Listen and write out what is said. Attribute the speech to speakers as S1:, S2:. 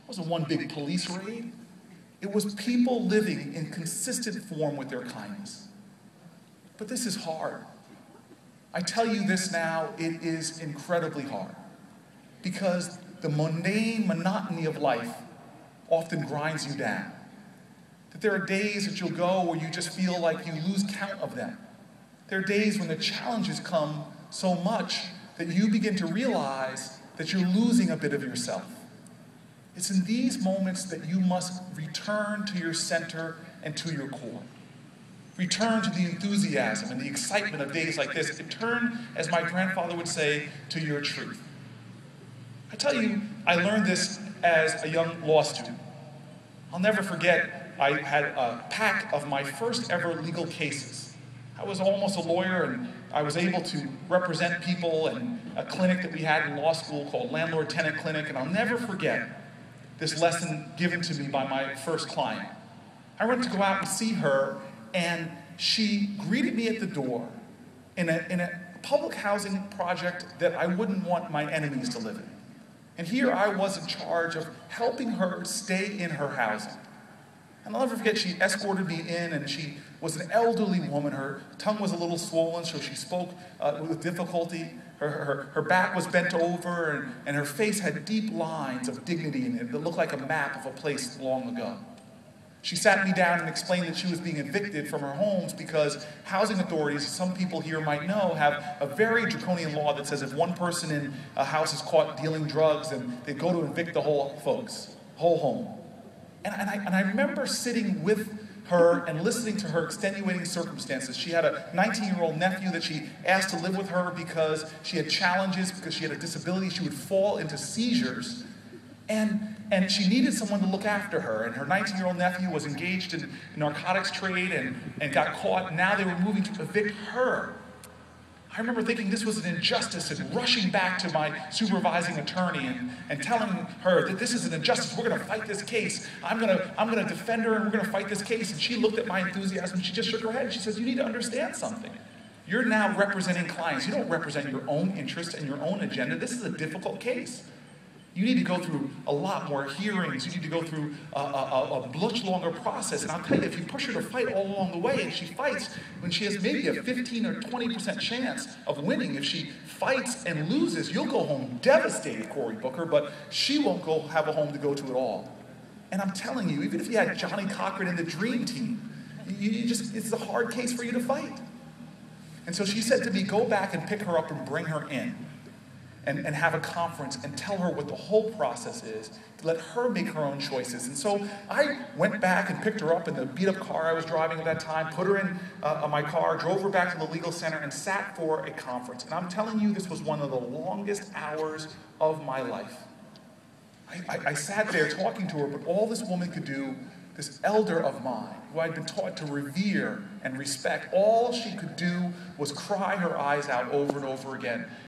S1: It wasn't one big police raid. It was people living in consistent form with their kindness. But this is hard. I tell you this now, it is incredibly hard. Because the mundane monotony of life often grinds you down. That there are days that you'll go where you just feel like you lose count of them. There are days when the challenges come so much that you begin to realize that you're losing a bit of yourself. It's in these moments that you must return to your center and to your core. Return to the enthusiasm and the excitement of days like this. Return, as my grandfather would say, to your truth. I tell you, I learned this as a young law student. I'll never forget, I had a pack of my first ever legal cases. I was almost a lawyer, and I was able to represent people in a clinic that we had in law school called Landlord-Tenant Clinic, and I'll never forget this lesson given to me by my first client. I went to go out and see her, and she greeted me at the door in a public housing project that I wouldn't want my enemies to live in. And here I was in charge of helping her stay in her housing. And I'll never forget, she escorted me in, and she was an elderly woman. Her tongue was a little swollen, so she spoke with difficulty. Her back was bent over, and her face had deep lines of dignity in it that looked like a map of a place long ago. She sat me down and explained that she was being evicted from her homes because housing authorities, as some people here might know, have a very draconian law that says if one person in a house is caught dealing drugs, then they go to evict the whole home. And I remember sitting with her and listening to her extenuating circumstances. She had a 19-year-old nephew that she asked to live with her because she had challenges, because she had a disability. She would fall into seizures. And she needed someone to look after her. And her 19-year-old nephew was engaged in narcotics trade and got caught. Now they were moving to evict her. I remember thinking this was an injustice and rushing back to my supervising attorney and telling her that this is an injustice. We're going to fight this case. I'm going to defend her, and we're going to fight this case. And she looked at my enthusiasm. She just shook her head. And she says, you need to understand something. You're now representing clients. You don't represent your own interests and your own agenda. This is a difficult case. You need to go through a lot more hearings. You need to go through a much longer process. And I'll tell you, if you push her to fight all along the way, and she fights when she has maybe a 15 or 20% chance of winning, if she fights and loses, you'll go home devastated, Cory Booker, but she won't have a home to go to at all. And I'm telling you, even if you had Johnny Cochran in the dream team, it's a hard case for you to fight. And so she said to me, go back and pick her up and bring her in. And have a conference and tell her what the whole process is, to let her make her own choices. And so I went back and picked her up in the beat-up car I was driving at that time, put her in my car, drove her back to the legal center, and sat for a conference. And I'm telling you, this was one of the longest hours of my life. I sat there talking to her, but all this woman could do, this elder of mine, who I'd been taught to revere and respect, all she could do was cry her eyes out over and over again.